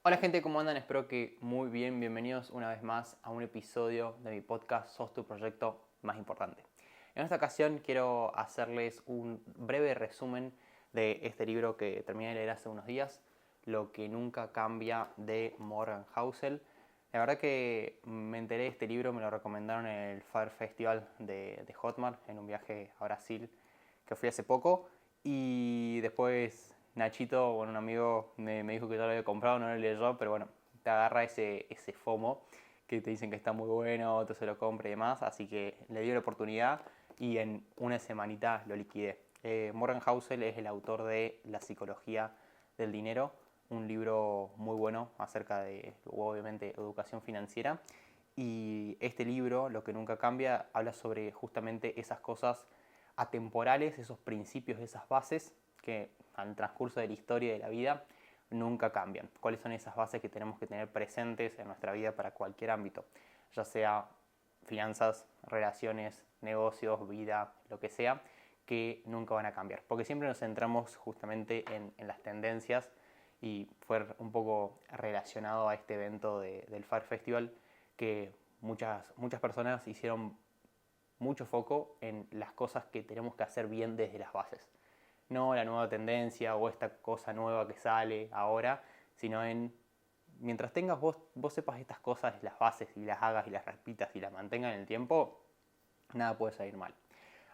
Hola gente, ¿cómo andan? Espero que muy bien. Bienvenidos una vez más a un episodio de mi podcast Sos tu proyecto más importante. En esta ocasión quiero hacerles un breve resumen de este libro que terminé de leer hace unos días, Lo que nunca cambia, de Morgan Housel. La verdad que me enteré de este libro, me lo recomendaron en el Fire Festival de Hotmart, en un viaje a Brasil que fui hace poco, y después Nachito, bueno, un amigo, me dijo que ya lo había comprado, no lo leyó, pero bueno, te agarra ese FOMO que te dicen que está muy bueno, otro se lo compra y demás, así que le dio la oportunidad y en una semanita lo liquidé. Morgan Housel es el autor de La psicología del dinero, un libro muy bueno acerca de, obviamente, educación financiera. Y este libro, Lo que nunca cambia, habla sobre justamente esas cosas atemporales, esos principios, esas bases que al transcurso de la historia y de la vida nunca cambian. ¿Cuáles son esas bases que tenemos que tener presentes en nuestra vida para cualquier ámbito? Ya sea finanzas, relaciones, negocios, vida, lo que sea, que nunca van a cambiar. Porque siempre nos centramos justamente en las tendencias, y fue un poco relacionado a este evento del Fire Festival que muchas personas hicieron mucho foco en las cosas que tenemos que hacer bien desde las bases. No la nueva tendencia o esta cosa nueva que sale ahora, sino en mientras tengas vos sepas estas cosas, las bases, y las hagas y las repitas y las mantengas en el tiempo, nada puede salir mal.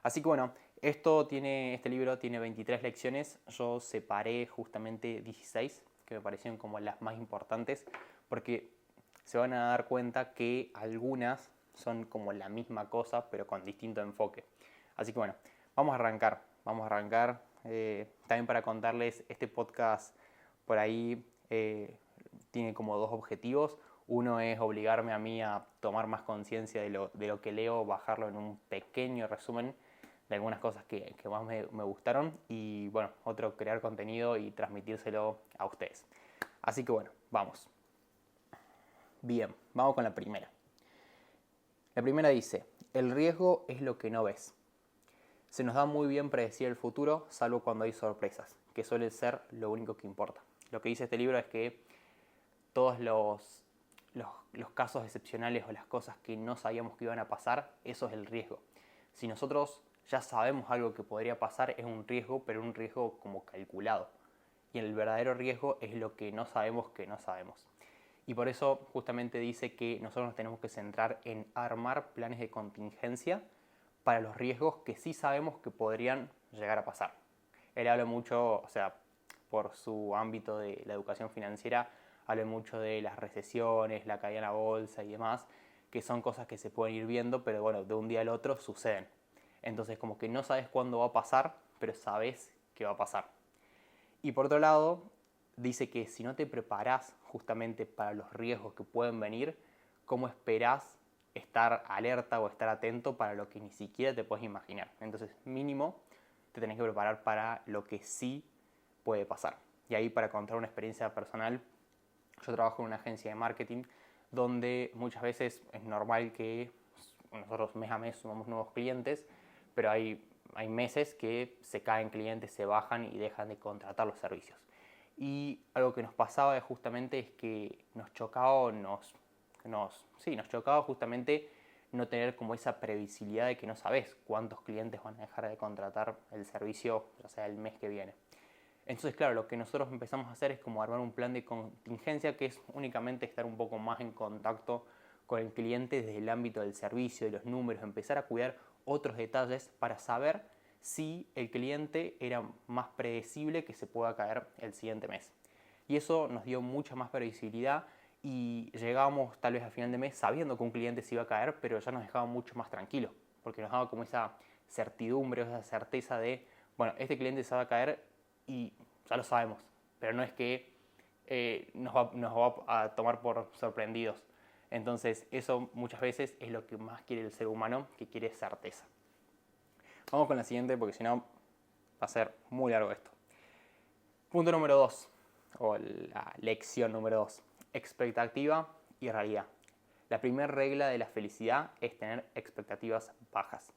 Así que bueno, este libro tiene 23 lecciones. Yo separé justamente 16 que me parecieron como las más importantes, porque se van a dar cuenta que algunas son como la misma cosa pero con distinto enfoque. Así que bueno, vamos a arrancar. También para contarles, este podcast por ahí tiene como dos objetivos. Uno es obligarme a mí a tomar más conciencia de lo que leo, bajarlo en un pequeño resumen de algunas cosas que más me gustaron, y bueno, otro, crear contenido y transmitírselo a ustedes. Así que bueno, vamos. Bien, vamos con la primera. La primera dice: el riesgo es lo que no ves. Se nos da muy bien predecir el futuro, salvo cuando hay sorpresas, que suele ser lo único que importa. Lo que dice este libro es que todos los casos excepcionales o las cosas que no sabíamos que iban a pasar, eso es el riesgo. Si nosotros ya sabemos algo que podría pasar, es un riesgo, pero un riesgo como calculado. Y el verdadero riesgo es lo que no sabemos que no sabemos. Y por eso justamente dice que nosotros nos tenemos que centrar en armar planes de contingencia para los riesgos que sí sabemos que podrían llegar a pasar. Él habla mucho, o sea, por su ámbito de la educación financiera, habla mucho de las recesiones, la caída en la bolsa y demás, que son cosas que se pueden ir viendo, pero bueno, de un día al otro suceden. Entonces como que no sabes cuándo va a pasar, pero sabes que va a pasar. Y por otro lado, dice que si no te preparás justamente para los riesgos que pueden venir, ¿cómo esperás estar alerta o estar atento para lo que ni siquiera te puedes imaginar? Entonces, mínimo, te tenés que preparar para lo que sí puede pasar. Y ahí, para contar una experiencia personal, yo trabajo en una agencia de marketing donde muchas veces es normal que nosotros mes a mes sumamos nuevos clientes, pero hay meses que se caen clientes, se bajan y dejan de contratar los servicios. Y algo que nos pasaba justamente es que nos chocaba, nos chocaba justamente no tener como esa previsibilidad de que no sabes cuántos clientes van a dejar de contratar el servicio, ya sea el mes que viene. Entonces, claro, lo que nosotros empezamos a hacer es como armar un plan de contingencia, que es únicamente estar un poco más en contacto con el cliente desde el ámbito del servicio, de los números, empezar a cuidar otros detalles para saber si el cliente era más predecible que se pueda caer el siguiente mes. Y eso nos dio mucha más previsibilidad, y llegábamos tal vez al final de mes sabiendo que un cliente se iba a caer, pero ya nos dejaba mucho más tranquilos, porque nos daba como esa certidumbre, esa certeza de, bueno, este cliente se va a caer y ya lo sabemos, pero no es que nos va a tomar por sorprendidos. Entonces eso muchas veces es lo que más quiere el ser humano, que quiere certeza. Vamos con la siguiente, porque si no va a ser muy largo esto. Punto número 2, o la lección número 2: expectativa y realidad. La primera regla de la felicidad es tener expectativas bajas.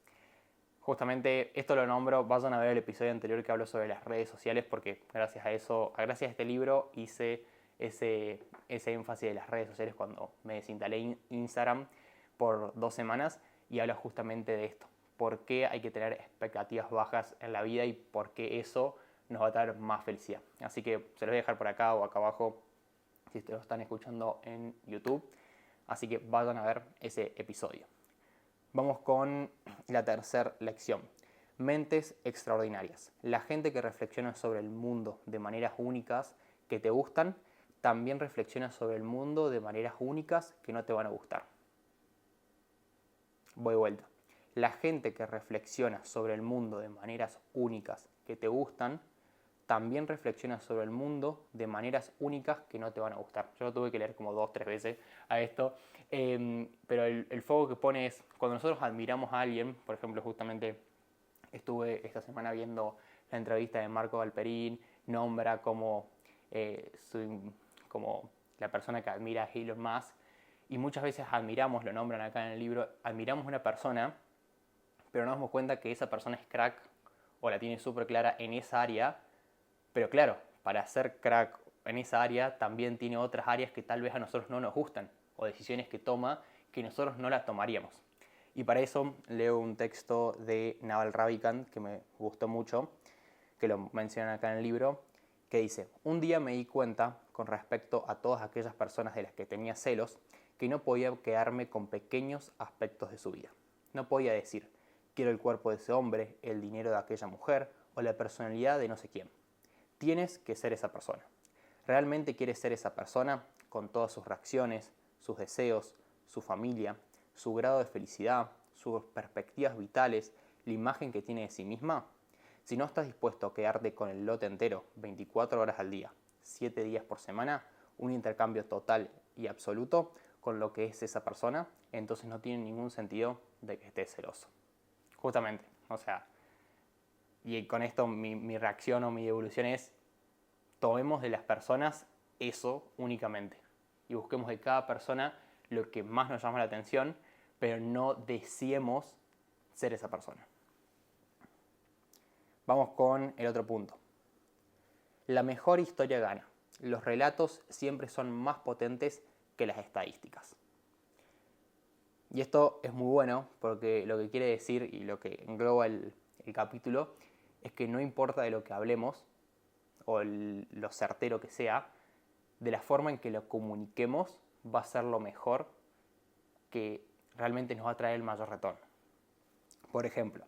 Justamente esto lo nombro, vayan a ver el episodio anterior que hablo sobre las redes sociales, porque gracias a eso, gracias a este libro, hice ese énfasis de las redes sociales cuando me desinstalé Instagram por 2 semanas y habla justamente de esto. Por qué hay que tener expectativas bajas en la vida y por qué eso nos va a traer más felicidad. Así que se los voy a dejar por acá o acá abajo si lo están escuchando en YouTube. Así que vayan a ver ese episodio. Vamos con la tercera lección. Mentes extraordinarias. La gente que reflexiona sobre el mundo de maneras únicas que te gustan, también reflexiona sobre el mundo de maneras únicas que no te van a gustar. Voy de vuelta. La gente que reflexiona sobre el mundo de maneras únicas que te gustan, también reflexiona sobre el mundo de maneras únicas que no te van a gustar. Yo lo tuve que leer como 2-3 veces a esto, pero el foco que pone es cuando nosotros admiramos a alguien, por ejemplo, justamente estuve esta semana viendo la entrevista de Marco Galperín, nombra como la persona que admira a Elon Musk, y muchas veces admiramos, lo nombran acá en el libro, admiramos a una persona, pero nos damos cuenta que esa persona es crack o la tiene súper clara en esa área, pero claro, para ser crack en esa área también tiene otras áreas que tal vez a nosotros no nos gustan o decisiones que toma que nosotros no las tomaríamos. Y para eso leo un texto de Naval Ravikant que me gustó mucho, que lo mencionan acá en el libro, que dice: un día me di cuenta, con respecto a todas aquellas personas de las que tenía celos, que no podía quedarme con pequeños aspectos de su vida. No podía decir, quiero el cuerpo de ese hombre, el dinero de aquella mujer o la personalidad de no sé quién. Tienes que ser esa persona. ¿Realmente quieres ser esa persona con todas sus reacciones, sus deseos, su familia, su grado de felicidad, sus perspectivas vitales, la imagen que tiene de sí misma? Si no estás dispuesto a quedarte con el lote entero 24 horas al día, 7 días por semana, un intercambio total y absoluto con lo que es esa persona, entonces no tiene ningún sentido de que estés celoso. Justamente, o sea, y con esto mi reacción o mi evolución es: tomemos de las personas eso únicamente y busquemos de cada persona lo que más nos llama la atención, pero no deseemos ser esa persona. Vamos con el otro punto. La mejor historia gana. Los relatos siempre son más potentes que las estadísticas. Y esto es muy bueno porque lo que quiere decir y lo que engloba el capítulo es que no importa de lo que hablemos o lo certero que sea, de la forma en que lo comuniquemos va a ser lo mejor que realmente nos va a traer el mayor retorno. Por ejemplo,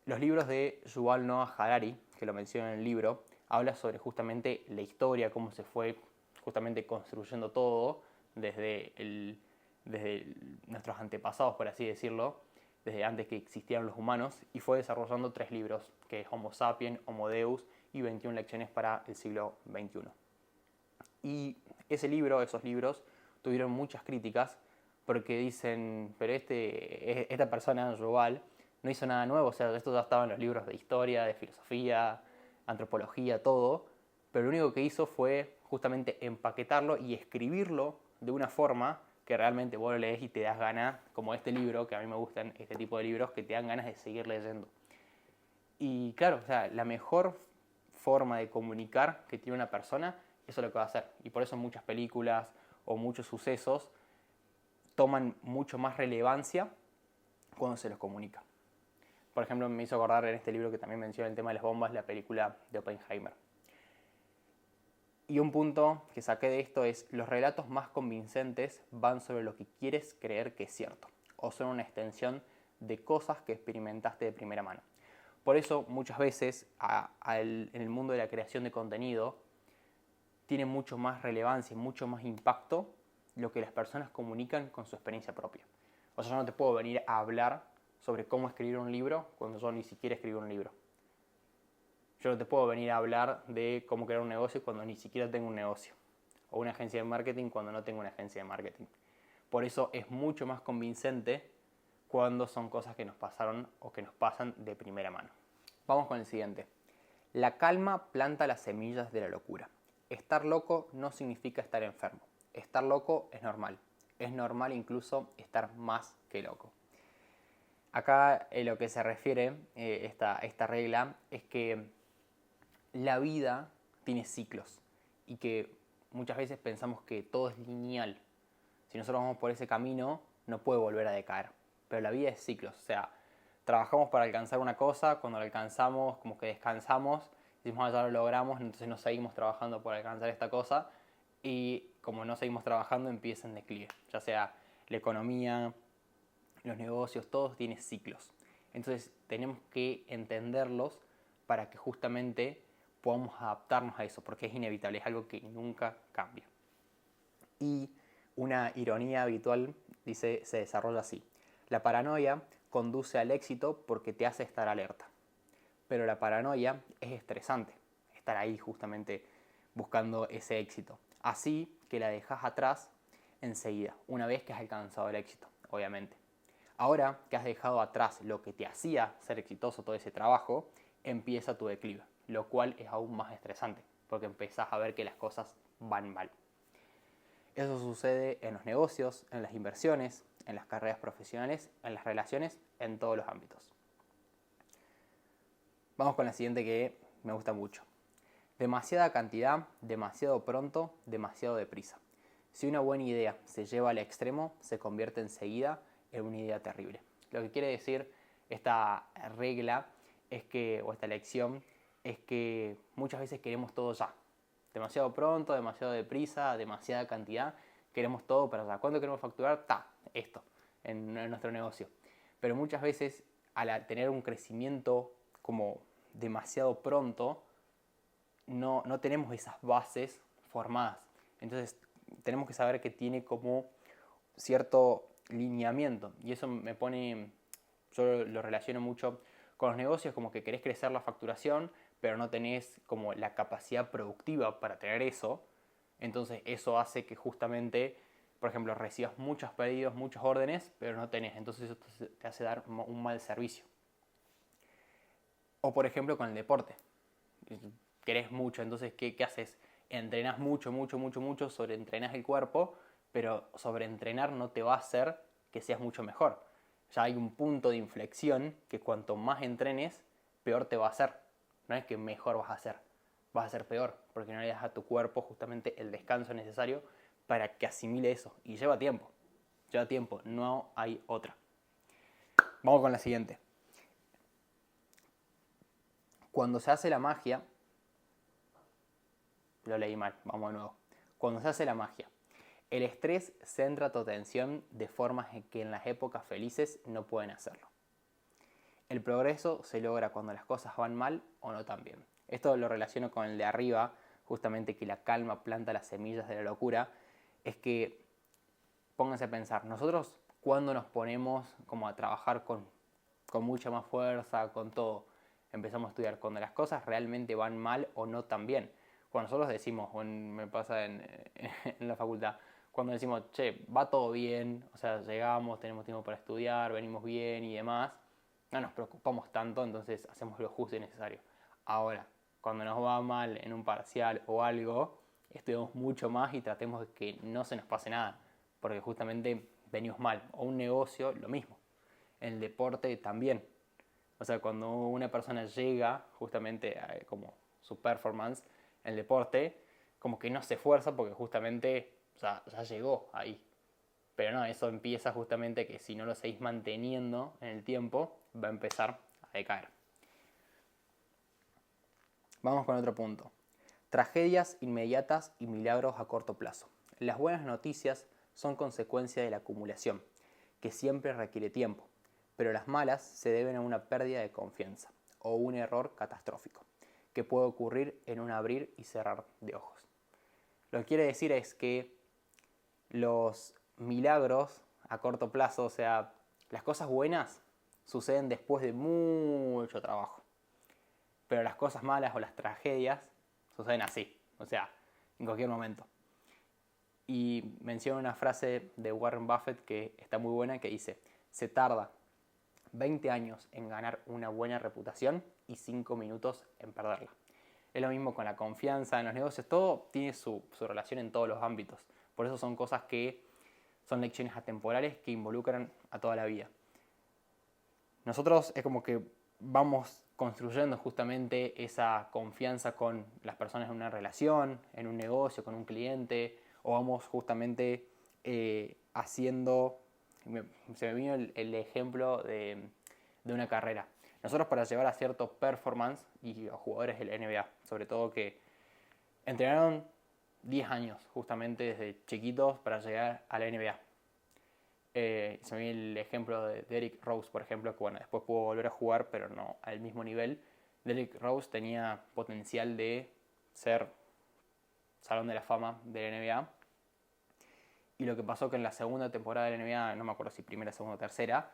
los libros de Yuval Noah Harari, que lo menciona en el libro, habla sobre justamente la historia, cómo se fue justamente construyendo todo desde nuestros antepasados, por así decirlo, desde antes que existieran los humanos, y fue desarrollando 3 libros, que es Homo Sapiens, Homo Deus y 21 lecciones para el siglo XXI. Y esos libros, tuvieron muchas críticas porque dicen, pero esta persona, Yuval, no hizo nada nuevo, o sea, esto ya estaba en los libros de historia, de filosofía, antropología, todo, pero lo único que hizo fue justamente empaquetarlo y escribirlo de una forma que realmente vos lo lees y te das ganas, como este libro, que a mí me gustan este tipo de libros, que te dan ganas de seguir leyendo. Y claro, o sea, la mejor forma de comunicar que tiene una persona, eso es lo que va a hacer. Y por eso muchas películas o muchos sucesos toman mucho más relevancia cuando se los comunica. Por ejemplo, me hizo acordar en este libro que también menciona el tema de las bombas, la película de Oppenheimer. Y un punto que saqué de esto es: los relatos más convincentes van sobre lo que quieres creer que es cierto, o son una extensión de cosas que experimentaste de primera mano. Por eso muchas veces en el mundo de la creación de contenido tiene mucho más relevancia y mucho más impacto lo que las personas comunican con su experiencia propia. O sea, yo no te puedo venir a hablar sobre cómo escribir un libro cuando yo ni siquiera escribí un libro. Yo no te puedo venir a hablar de cómo crear un negocio cuando ni siquiera tengo un negocio. O una agencia de marketing cuando no tengo una agencia de marketing. Por eso es mucho más convincente cuando son cosas que nos pasaron o que nos pasan de primera mano. Vamos con el siguiente. La calma planta las semillas de la locura. Estar loco no significa estar enfermo. Estar loco es normal. Es normal incluso estar más que loco. Acá lo que se refiere esta regla es que la vida tiene ciclos y que muchas veces pensamos que todo es lineal. Si nosotros vamos por ese camino, no puede volver a decaer. Pero la vida es ciclos, o sea, trabajamos para alcanzar una cosa, cuando la alcanzamos, como que descansamos, decimos, ya lo logramos, entonces no seguimos trabajando por alcanzar esta cosa, y como no seguimos trabajando, empieza en declive. Ya sea la economía, los negocios, todos tienen ciclos. Entonces tenemos que entenderlos para que justamente podamos adaptarnos a eso, porque es inevitable, es algo que nunca cambia. Y una ironía habitual dice, se desarrolla así. La paranoia conduce al éxito porque te hace estar alerta. Pero la paranoia es estresante, estar ahí justamente buscando ese éxito. Así que la dejas atrás enseguida, una vez que has alcanzado el éxito, obviamente. Ahora que has dejado atrás lo que te hacía ser exitoso todo ese trabajo, empieza tu declive, lo cual es aún más estresante, porque empezás a ver que las cosas van mal. Eso sucede en los negocios, en las inversiones, en las carreras profesionales, en las relaciones, en todos los ámbitos. Vamos con la siguiente que me gusta mucho. Demasiada cantidad, demasiado pronto, demasiado deprisa. Si una buena idea se lleva al extremo, se convierte enseguida en una idea terrible. Lo que quiere decir esta regla es que, o esta lección, es que muchas veces queremos todo ya. Demasiado pronto, demasiado deprisa, demasiada cantidad, queremos todo para allá. ¿Cuánto queremos facturar? Esto, en nuestro negocio. Pero muchas veces, al tener un crecimiento como demasiado pronto, no tenemos esas bases formadas. Entonces tenemos que saber que tiene como cierto lineamiento. Y eso me pone, yo lo relaciono mucho con los negocios, como que querés crecer la facturación, pero no tenés como la capacidad productiva para tener eso. Entonces eso hace que justamente, por ejemplo, recibas muchos pedidos, muchas órdenes, pero no tenés. Entonces eso te hace dar un mal servicio. O por ejemplo con el deporte. Querés mucho, entonces ¿qué haces? Entrenás mucho, sobreentrenás el cuerpo, pero sobreentrenar no te va a hacer que seas mucho mejor. Ya hay un punto de inflexión que cuanto más entrenes, peor te va a hacer. No es que mejor vas a ser peor, porque no le das a tu cuerpo justamente el descanso necesario para que asimile eso. Y lleva tiempo, no hay otra. Vamos con la siguiente. Cuando se hace la magia, lo leí mal, vamos de nuevo. Cuando se hace la magia, el estrés centra tu atención de formas que en las épocas felices no pueden hacerlo. El progreso se logra cuando las cosas van mal o no tan bien. Esto lo relaciono con el de arriba, justamente que la calma planta las semillas de la locura. Es que, pónganse a pensar, nosotros cuando nos ponemos como a trabajar con mucha más fuerza, con todo, empezamos a estudiar, cuando las cosas realmente van mal o no tan bien. Cuando nosotros decimos, o me pasa en la facultad, cuando decimos, che, va todo bien, o sea, llegamos, tenemos tiempo para estudiar, venimos bien y demás, no nos preocupamos tanto, entonces hacemos lo justo y necesario. Ahora, cuando nos va mal en un parcial o algo, estudiamos mucho más y tratemos de que no se nos pase nada, porque justamente venimos mal. O un negocio, lo mismo. En el deporte también. O sea, cuando una persona llega justamente a como su performance en el deporte, como que no se esfuerza porque justamente ya llegó ahí. Pero no, eso empieza justamente que si no lo seguís manteniendo en el tiempo, va a empezar a decaer. Vamos con otro punto. Tragedias inmediatas y milagros a corto plazo. Las buenas noticias son consecuencia de la acumulación, que siempre requiere tiempo, pero las malas se deben a una pérdida de confianza o un error catastrófico, que puede ocurrir en un abrir y cerrar de ojos. Lo que quiere decir es que los milagros a corto plazo, o sea, las cosas buenas suceden después de mucho trabajo. Pero las cosas malas o las tragedias suceden así, o sea, en cualquier momento. Y menciono una frase de Warren Buffett que está muy buena, que dice, se tarda 20 años en ganar una buena reputación y 5 minutos en perderla. Es lo mismo con la confianza en los negocios, todo tiene su relación en todos los ámbitos. Por eso son cosas que son lecciones atemporales que involucran a toda la vida. Nosotros es como que vamos construyendo justamente esa confianza con las personas en una relación, en un negocio, con un cliente, o vamos justamente haciendo, se me vino el ejemplo de una carrera. Nosotros para llevar a cierto performance, y a jugadores del NBA, sobre todo que entrenaron 10 años justamente desde chiquitos para llegar a la NBA. Se me viene el ejemplo de Derrick Rose, por ejemplo, que bueno, después pudo volver a jugar, pero no al mismo nivel. Derrick Rose tenía potencial de ser Salón de la Fama de la NBA. Y lo que pasó que en la segunda temporada de la NBA, no me acuerdo si primera, segunda o tercera,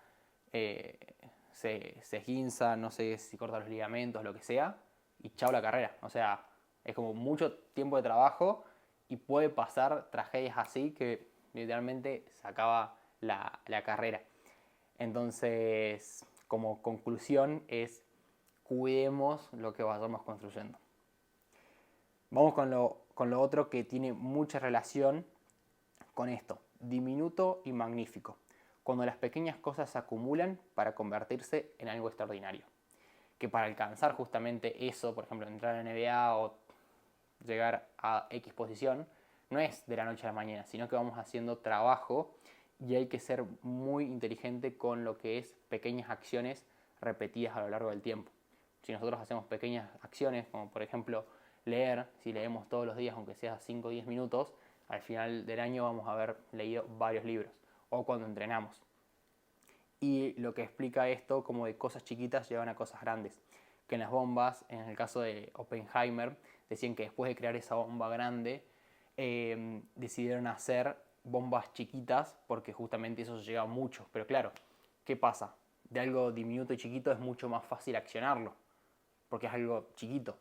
se esguinza, no sé si corta los ligamentos, lo que sea, y chao la carrera. O sea, es como mucho tiempo de trabajo y puede pasar tragedias así que literalmente se acaba la carrera. Entonces, como conclusión es cuidemos lo que vayamos construyendo. Vamos con lo otro que tiene mucha relación con esto, diminuto y magnífico, cuando las pequeñas cosas se acumulan para convertirse en algo extraordinario. Que para alcanzar justamente eso, por ejemplo, entrar a la NBA o llegar a X posición, no es de la noche a la mañana, sino que vamos haciendo trabajo y hay que ser muy inteligente con lo que es pequeñas acciones repetidas a lo largo del tiempo. Si nosotros hacemos pequeñas acciones, como por ejemplo leer, si leemos todos los días, aunque sea 5 o 10 minutos, al final del año vamos a haber leído varios libros. O cuando entrenamos. Y lo que explica esto, como de cosas chiquitas llevan a cosas grandes. Que en las bombas, en el caso de Oppenheimer, decían que después de crear esa bomba grande, decidieron hacer bombas chiquitas porque justamente eso llega mucho. Pero claro, ¿qué pasa? De algo diminuto y chiquito es mucho más fácil accionarlo, porque es algo chiquito.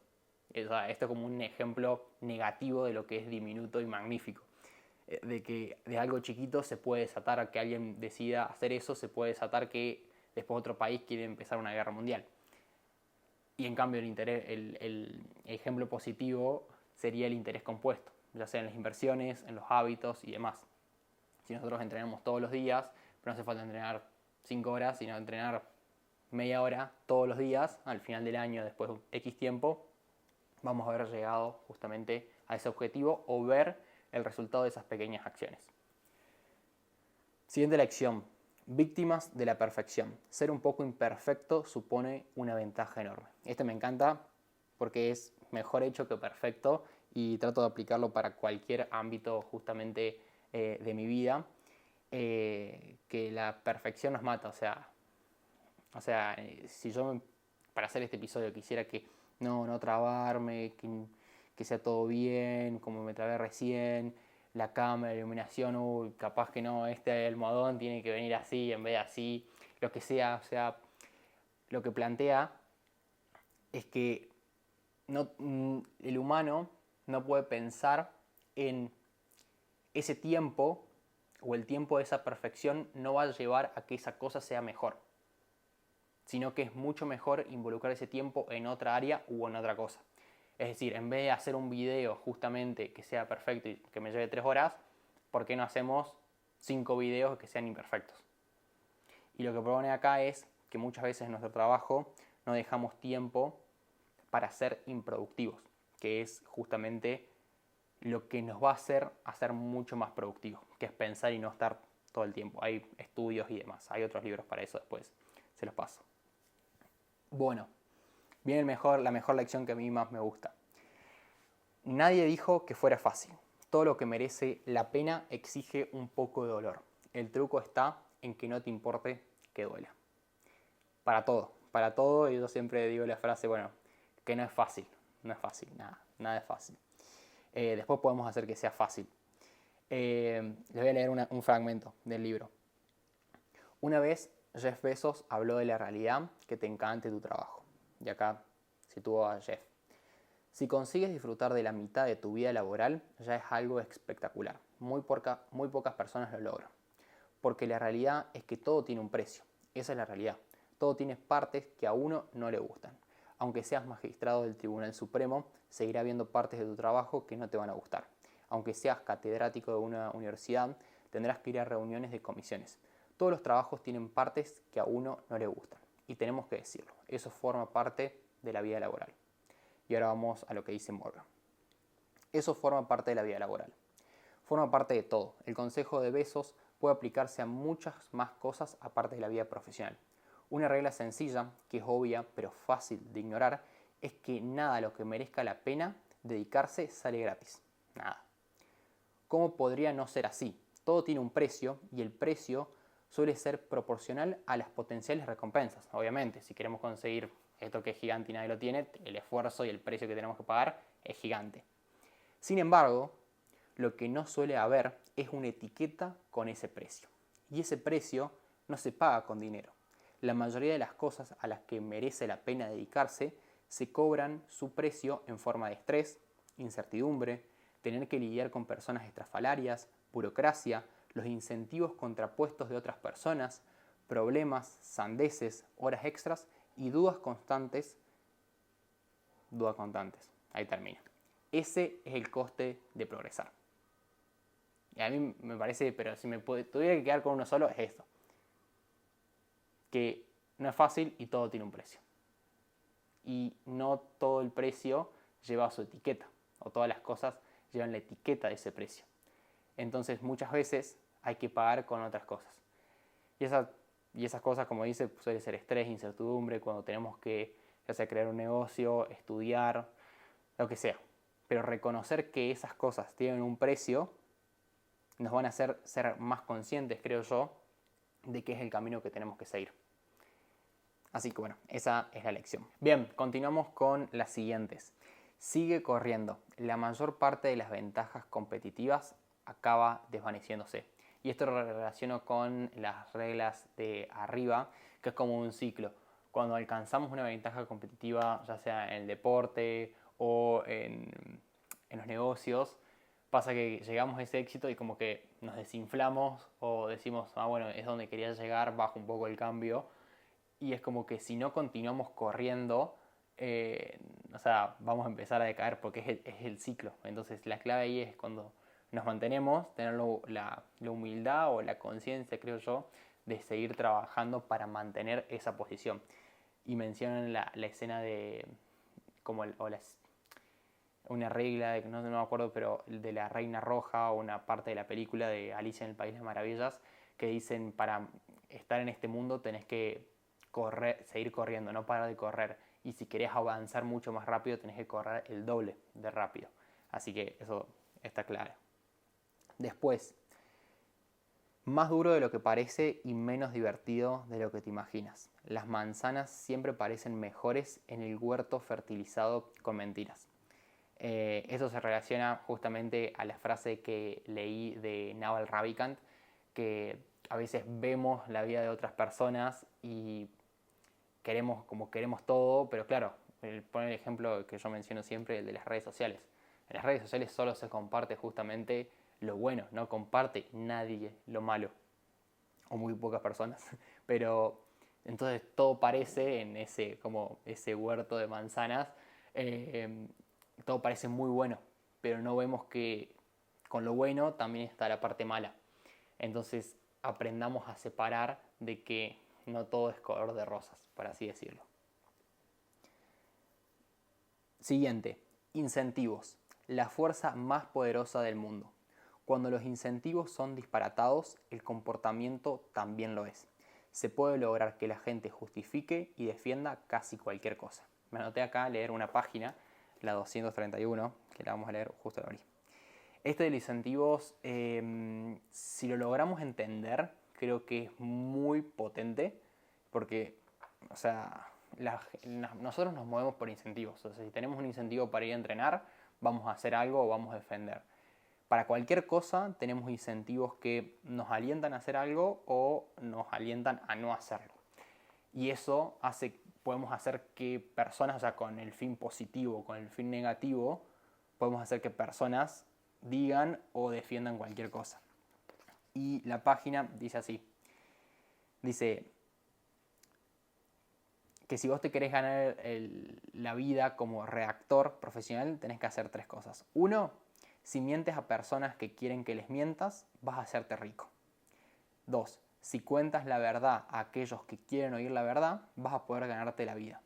O sea, esto es como un ejemplo negativo de lo que es diminuto y magnífico. De que de algo chiquito se puede desatar a que alguien decida hacer eso, se puede desatar que después otro país quiere empezar una guerra mundial. Y en cambio el ejemplo positivo sería el interés compuesto, ya sea en las inversiones, en los hábitos y demás. Si nosotros entrenamos todos los días, pero no hace falta entrenar 5 horas, sino entrenar media hora todos los días, al final del año, después de X tiempo, vamos a haber llegado justamente a ese objetivo o ver el resultado de esas pequeñas acciones. Siguiente lección. Víctimas de la perfección. Ser un poco imperfecto supone una ventaja enorme. Este me encanta porque es mejor hecho que perfecto y trato de aplicarlo para cualquier ámbito justamente de mi vida. Que la perfección nos mata. O sea si yo para hacer este episodio quisiera que no trabarme, que sea todo bien, como me trabé recién, la cámara, la iluminación, uy, capaz que no, este almohadón tiene que venir así en vez de así, lo que sea, o sea, lo que plantea es que el humano no puede pensar en ese tiempo o el tiempo de esa perfección no va a llevar a que esa cosa sea mejor, sino que es mucho mejor involucrar ese tiempo en otra área u en otra cosa. Es decir, en vez de hacer un video justamente que sea perfecto y que me lleve 3 horas, ¿por qué no hacemos 5 videos que sean imperfectos? Y lo que propone acá es que muchas veces en nuestro trabajo no dejamos tiempo para ser improductivos, que es justamente lo que nos va a hacer mucho más productivos, que es pensar y no estar todo el tiempo. Hay estudios y demás, hay otros libros para eso, después se los paso. Bueno, viene la mejor lección que a mí más me gusta. Nadie dijo que fuera fácil. Todo lo que merece la pena exige un poco de dolor. El truco está en que no te importe que duela. Para todo, y yo siempre digo la frase, bueno, que no es fácil, nada es fácil. Después podemos hacer que sea fácil. Les voy a leer un fragmento del libro. Una vez Jeff Bezos habló de la realidad que te encante tu trabajo. Y acá sitúo a Jeff. Si consigues disfrutar de la mitad de tu vida laboral, ya es algo espectacular. Muy pocas personas lo logran. Porque la realidad es que todo tiene un precio. Esa es la realidad. Todo tiene partes que a uno no le gustan. Aunque seas magistrado del Tribunal Supremo, seguirá habiendo partes de tu trabajo que no te van a gustar. Aunque seas catedrático de una universidad, tendrás que ir a reuniones de comisiones. Todos los trabajos tienen partes que a uno no le gustan. y tenemos que decirlo. Eso forma parte de la vida laboral. Y ahora vamos a lo que dice Morgan. Eso forma parte de la vida laboral. Forma parte de todo. El consejo de Bezos puede aplicarse a muchas más cosas aparte de la vida profesional. Una regla sencilla, que es obvia pero fácil de ignorar, es que nada a lo que merezca la pena dedicarse sale gratis. Nada. ¿Cómo podría no ser así? Todo tiene un precio y el precio suele ser proporcional a las potenciales recompensas. Obviamente, si queremos conseguir esto que es gigante y nadie lo tiene, el esfuerzo y el precio que tenemos que pagar es gigante. Sin embargo, lo que no suele haber es una etiqueta con ese precio. Y ese precio no se paga con dinero. La mayoría de las cosas a las que merece la pena dedicarse se cobran su precio en forma de estrés, incertidumbre, tener que lidiar con personas estrafalarias, burocracia, los incentivos contrapuestos de otras personas, problemas, sandeces, horas extras y dudas constantes. Ahí termina. Ese es el coste de progresar. Y a mí me parece, pero si me tuviera que quedar con uno solo, es esto. Que no es fácil y todo tiene un precio. Y no todo el precio lleva su etiqueta, o todas las cosas llevan la etiqueta de ese precio. Entonces muchas veces hay que pagar con otras cosas. Y esas cosas, como dice, suele ser estrés, incertidumbre, cuando tenemos que ya sea crear un negocio, estudiar, lo que sea. Pero reconocer que esas cosas tienen un precio nos van a hacer ser más conscientes, creo yo, de qué es el camino que tenemos que seguir. Así que bueno, esa es la lección. Bien, continuamos con las siguientes. Sigue corriendo. La mayor parte de las ventajas competitivas acaba desvaneciéndose. Y esto lo relaciono con las reglas de arriba, que es como un ciclo. Cuando alcanzamos una ventaja competitiva, ya sea en el deporte o en los negocios, pasa que llegamos a ese éxito y como que nos desinflamos o decimos, bueno, es donde quería llegar, bajo un poco el cambio. Y es como que si no continuamos corriendo, vamos a empezar a decaer porque es el ciclo. Entonces la clave ahí es cuando nos mantenemos, tener la humildad o la conciencia, creo yo, de seguir trabajando para mantener esa posición. Y mencionan la escena de, una regla, no me acuerdo, pero de la Reina Roja o una parte de la película de Alicia en el País de las Maravillas, que dicen para estar en este mundo tenés que seguir corriendo, no parar de correr. Y si querés avanzar mucho más rápido, tenés que correr el doble de rápido. Así que eso está claro. Después, más duro de lo que parece y menos divertido de lo que te imaginas. Las manzanas siempre parecen mejores en el huerto fertilizado con mentiras. Eso se relaciona justamente a la frase que leí de Naval Ravikant, que a veces vemos la vida de otras personas y queremos todo, pero claro, poner el ejemplo que yo menciono siempre, el de las redes sociales. En las redes sociales solo se comparte justamente lo bueno, no comparte nadie lo malo, o muy pocas personas, pero entonces todo parece en ese huerto de manzanas, todo parece muy bueno, pero no vemos que con lo bueno también está la parte mala. Entonces aprendamos a separar de que no todo es color de rosas, por así decirlo. Siguiente, incentivos, la fuerza más poderosa del mundo. Cuando los incentivos son disparatados, el comportamiento también lo es. Se puede lograr que la gente justifique y defienda casi cualquier cosa. Me anoté acá a leer una página, la 231, que la vamos a leer justo ahora. Este de los incentivos, si lo logramos entender, creo que es muy potente, porque, nosotros nos movemos por incentivos. O sea, si tenemos un incentivo para ir a entrenar, vamos a hacer algo o vamos a defender. Para cualquier cosa tenemos incentivos que nos alientan a hacer algo o nos alientan a no hacerlo. Y eso podemos hacer que personas, con el fin positivo, con el fin negativo, podemos hacer que personas digan o defiendan cualquier cosa. Y la página dice así. Dice que si vos te querés ganar la vida como redactor profesional, tenés que hacer 3 cosas. 1, si mientes a personas que quieren que les mientas, vas a hacerte rico. 2, Si cuentas la verdad a aquellos que quieren oír la verdad, vas a poder ganarte la vida.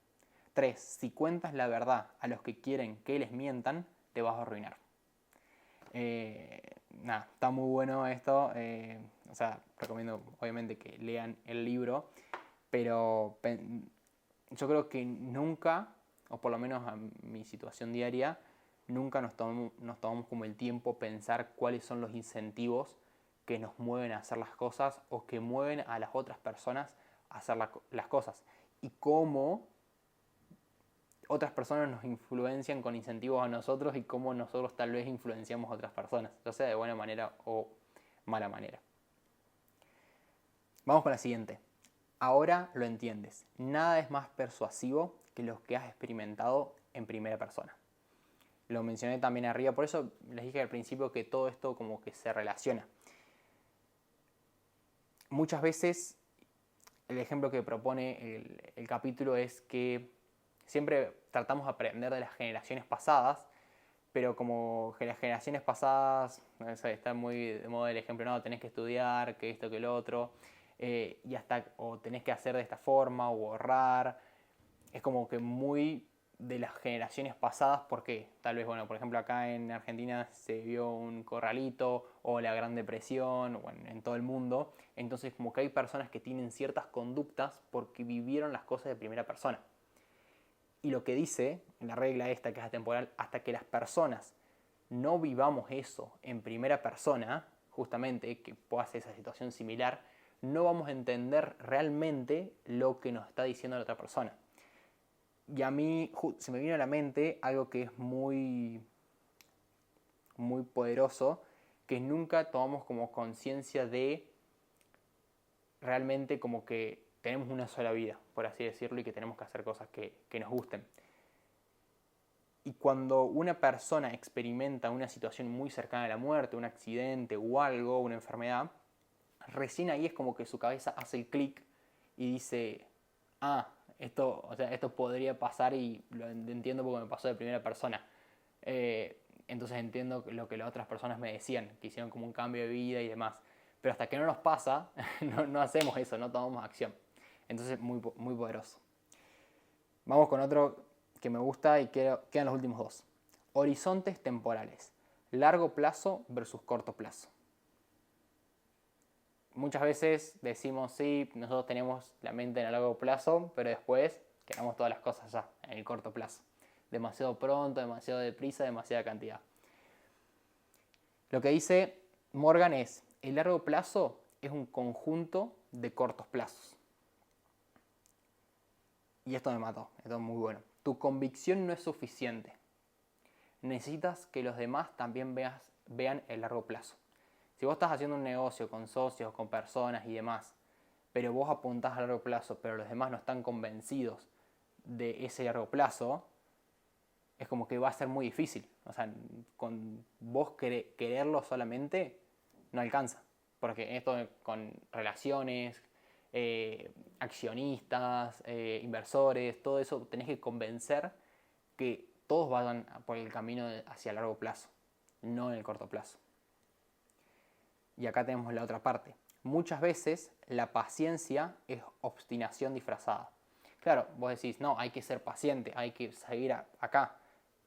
3. Si cuentas la verdad a los que quieren que les mientan, te vas a arruinar. Está muy bueno esto. Recomiendo obviamente que lean el libro, pero yo creo que nunca, o por lo menos a mi situación diaria, nunca nos tomamos como el tiempo pensar cuáles son los incentivos que nos mueven a hacer las cosas o que mueven a las otras personas a hacer las cosas. Y cómo otras personas nos influencian con incentivos a nosotros y cómo nosotros tal vez influenciamos a otras personas, ya sea de buena manera o mala manera. Vamos con la siguiente. Ahora lo entiendes. Nada es más persuasivo que lo que has experimentado en primera persona. Lo mencioné también arriba, por eso les dije al principio que todo esto como que se relaciona. Muchas veces el ejemplo que propone el capítulo es que siempre tratamos de aprender de las generaciones pasadas, pero como las generaciones pasadas, no sé, está muy de moda el ejemplo, no, tenés que estudiar, que esto, que lo otro, o tenés que hacer de esta forma, o ahorrar. Es como que muy de las generaciones pasadas, porque tal vez, bueno, por ejemplo acá en Argentina se vio un corralito o la Gran Depresión, bueno, en todo el mundo, entonces como que hay personas que tienen ciertas conductas porque vivieron las cosas de primera persona. Y lo que dice en la regla esta, que es atemporal, hasta que las personas no vivamos eso en primera persona, justamente, que pueda ser esa situación similar, no vamos a entender realmente lo que nos está diciendo la otra persona. Y a mí se me vino a la mente algo que es muy, muy poderoso, que nunca tomamos como conciencia de realmente como que tenemos una sola vida, por así decirlo, y que tenemos que hacer cosas que nos gusten. Y cuando una persona experimenta una situación muy cercana a la muerte, un accidente o algo, una enfermedad, recién ahí es como que su cabeza hace el clic y dice, esto podría pasar y lo entiendo porque me pasó de primera persona. Entonces entiendo lo que las otras personas me decían, que hicieron como un cambio de vida y demás. Pero hasta que no nos pasa, no hacemos eso, no tomamos acción. Entonces muy, muy poderoso. Vamos con otro que me gusta y quedan los últimos dos. Horizontes temporales. Largo plazo versus corto plazo. Muchas veces decimos, sí, nosotros tenemos la mente en el largo plazo, pero después queremos todas las cosas ya, en el corto plazo. Demasiado pronto, demasiado deprisa, demasiada cantidad. Lo que dice Morgan es, el largo plazo es un conjunto de cortos plazos. Y esto me mató, esto es muy bueno. Tu convicción no es suficiente. Necesitas que los demás también vean el largo plazo. Si vos estás haciendo un negocio con socios, con personas y demás, pero vos apuntás a largo plazo, pero los demás no están convencidos de ese largo plazo, es como que va a ser muy difícil. O sea, con vos quererlo solamente no alcanza. Porque esto con relaciones, accionistas, inversores, todo eso tenés que convencer que todos vayan por el camino hacia el largo plazo, no en el corto plazo. Y acá tenemos la otra parte. Muchas veces la paciencia es obstinación disfrazada. Claro, vos decís, no, hay que ser paciente, hay que seguir acá,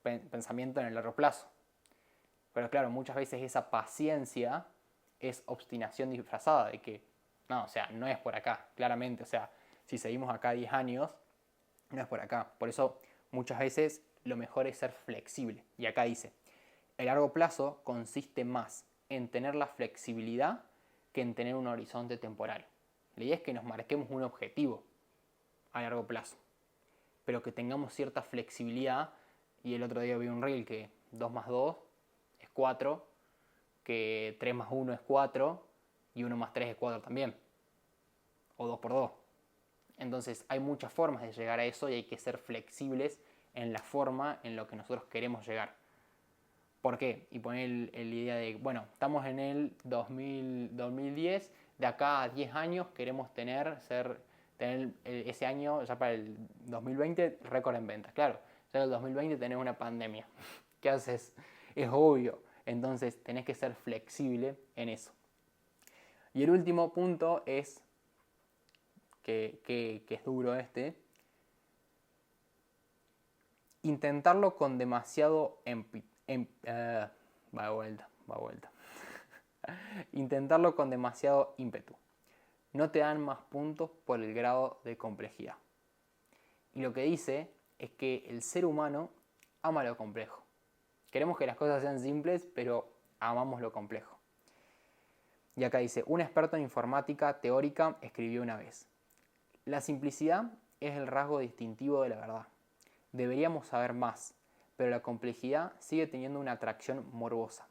pensamiento en el largo plazo. Pero claro, muchas veces esa paciencia es obstinación disfrazada, de que, no, o sea, no es por acá, claramente, o sea, si seguimos acá 10 años, no es por acá. Por eso muchas veces lo mejor es ser flexible. Y acá dice, el largo plazo consiste más en tener la flexibilidad que en tener un horizonte temporal. La idea es que nos marquemos un objetivo a largo plazo, pero que tengamos cierta flexibilidad. Y el otro día vi un reel que 2 más 2 es 4, que 3 más 1 es 4 y 1 más 3 es 4 también, o 2 por 2. Entonces hay muchas formas de llegar a eso y hay que ser flexibles en la forma en lo que nosotros queremos llegar. ¿Por qué? Y poner la idea de, bueno, estamos en el 2010, de acá a 10 años queremos tener ese año, ya para el 2020, récord en ventas. Claro, ya en el 2020 tenés una pandemia. ¿Qué haces? Es obvio. Entonces tenés que ser flexible en eso. Y el último punto es, que es duro intentarlo con demasiado va de vuelta. Intentarlo con demasiado ímpetu. No te dan más puntos por el grado de complejidad. Y lo que dice es que el ser humano ama lo complejo. Queremos que las cosas sean simples, pero amamos lo complejo. Y acá dice, un experto en informática teórica escribió una vez: la simplicidad es el rasgo distintivo de la verdad. Deberíamos saber más, pero la complejidad sigue teniendo una atracción morbosa.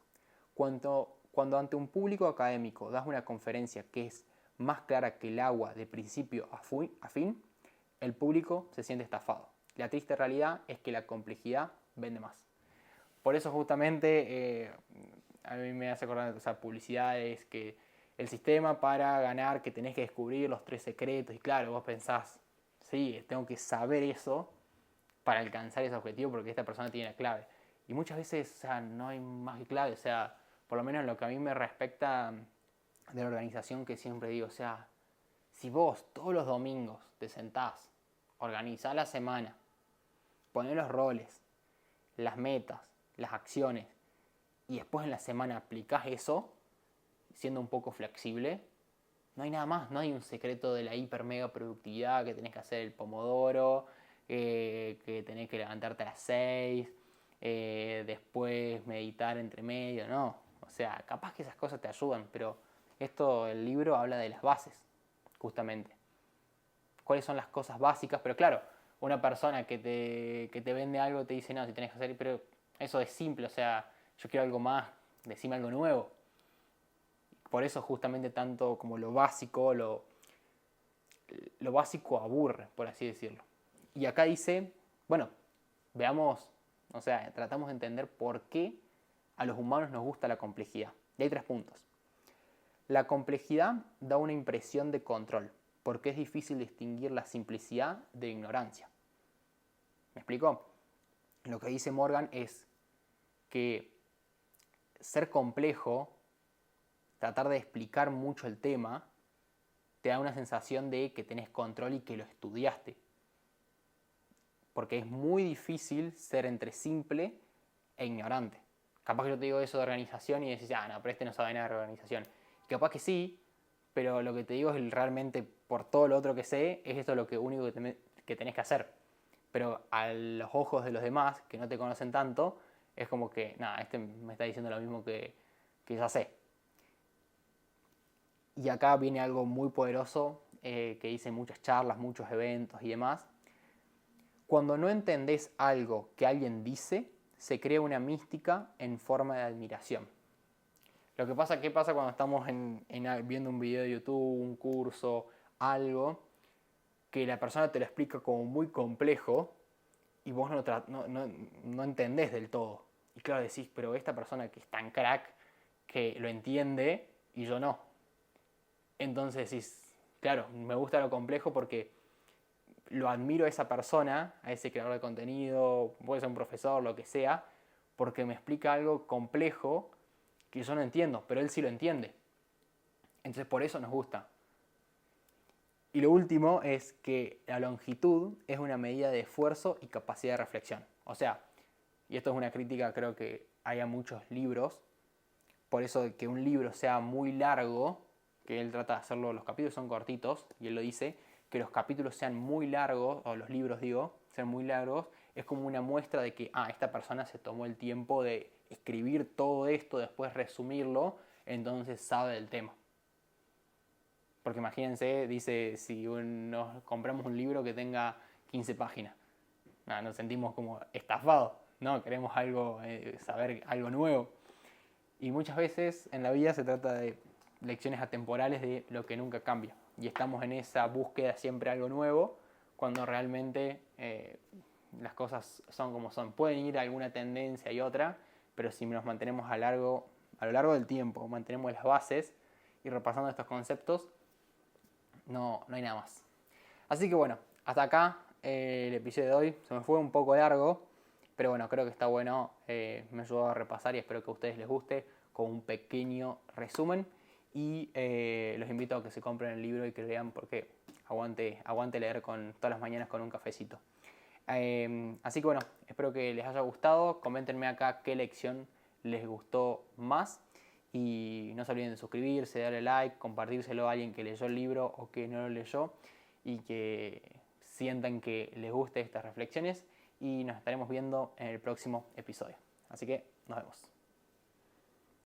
Cuando ante un público académico das una conferencia que es más clara que el agua de principio a fin, el público se siente estafado. La triste realidad es que la complejidad vende más. Por eso justamente a mí me hace acordar, publicidades, que el sistema para ganar, que tenés que descubrir los 3 secretos, y claro, vos pensás, sí, tengo que saber eso para alcanzar ese objetivo porque esta persona tiene la clave. Y muchas veces, no hay más que clave, por lo menos en lo que a mí me respecta de la organización, que siempre digo, si vos todos los domingos te sentás, organizás la semana, ponés los roles, las metas, las acciones, y después en la semana aplicás eso, siendo un poco flexible, no hay nada más, no hay un secreto de la hiper mega productividad, que tenés que hacer el pomodoro, que tenés que levantarte a las 6, después meditar entre medio, no. Capaz que esas cosas te ayudan, pero el libro habla de las bases, justamente. ¿Cuáles son las cosas básicas? Pero claro, una persona que te vende algo te dice, no, si tenés que hacer, pero eso es simple, yo quiero algo más, decime algo nuevo. Por eso justamente tanto como lo básico, lo básico aburre, por así decirlo. Y acá dice, bueno, veamos, tratamos de entender por qué a los humanos nos gusta la complejidad. Y hay 3 puntos. La complejidad da una impresión de control, porque es difícil distinguir la simplicidad de ignorancia. ¿Me explico? Lo que dice Morgan es que ser complejo, tratar de explicar mucho el tema, te da una sensación de que tenés control y que lo estudiaste. Porque es muy difícil ser entre simple e ignorante. Capaz que yo te digo eso de organización y decís, no, pero este no sabe nada de organización. Y capaz que sí, pero lo que te digo es realmente, por todo lo otro que sé, es esto lo único que tenés que hacer. Pero a los ojos de los demás, que no te conocen tanto, es como que, este me está diciendo lo mismo que ya sé. Y acá viene algo muy poderoso, que hice en muchas charlas, muchos eventos y demás. Cuando no entendés algo que alguien dice, se crea una mística en forma de admiración. Lo que pasa, ¿qué pasa cuando estamos viendo un video de YouTube, un curso, algo, que la persona te lo explica como muy complejo y vos no entendés del todo? Y claro, decís, pero esta persona que es tan crack, que lo entiende y yo no. Entonces decís, claro, me gusta lo complejo porque lo admiro a esa persona, a ese creador de contenido, puede ser un profesor, lo que sea, porque me explica algo complejo que yo no entiendo, pero él sí lo entiende. Entonces por eso nos gusta. Y lo último es que la longitud es una medida de esfuerzo y capacidad de reflexión. Y esto es una crítica, creo que hay a muchos libros, por eso de que un libro sea muy largo, que él trata de hacerlo, los capítulos son cortitos, y él lo dice, que los capítulos sean muy largos, o los libros sean muy largos, es como una muestra de que, esta persona se tomó el tiempo de escribir todo esto, después resumirlo, entonces sabe del tema. Porque imagínense, dice, si nos compramos un libro que tenga 15 páginas, nos sentimos como estafados, ¿no? Queremos saber algo nuevo. Y muchas veces en la vida se trata de lecciones atemporales de lo que nunca cambia. Y estamos en esa búsqueda siempre de algo nuevo, cuando realmente las cosas son como son. Pueden ir a alguna tendencia y otra, pero si nos mantenemos a lo largo del tiempo, mantenemos las bases y repasando estos conceptos, no hay nada más. Así que bueno, hasta acá el episodio de hoy. Se me fue un poco largo, pero bueno, creo que está bueno. Me ayudó a repasar y espero que a ustedes les guste con un pequeño resumen. y los invito a que se compren el libro y que lean porque aguante leer todas las mañanas con un cafecito. Así que bueno, espero que les haya gustado. Coméntenme acá qué lección les gustó más. Y no se olviden de suscribirse, darle like, compartírselo a alguien que leyó el libro o que no lo leyó y que sientan que les guste estas reflexiones. Y nos estaremos viendo en el próximo episodio. Así que nos vemos.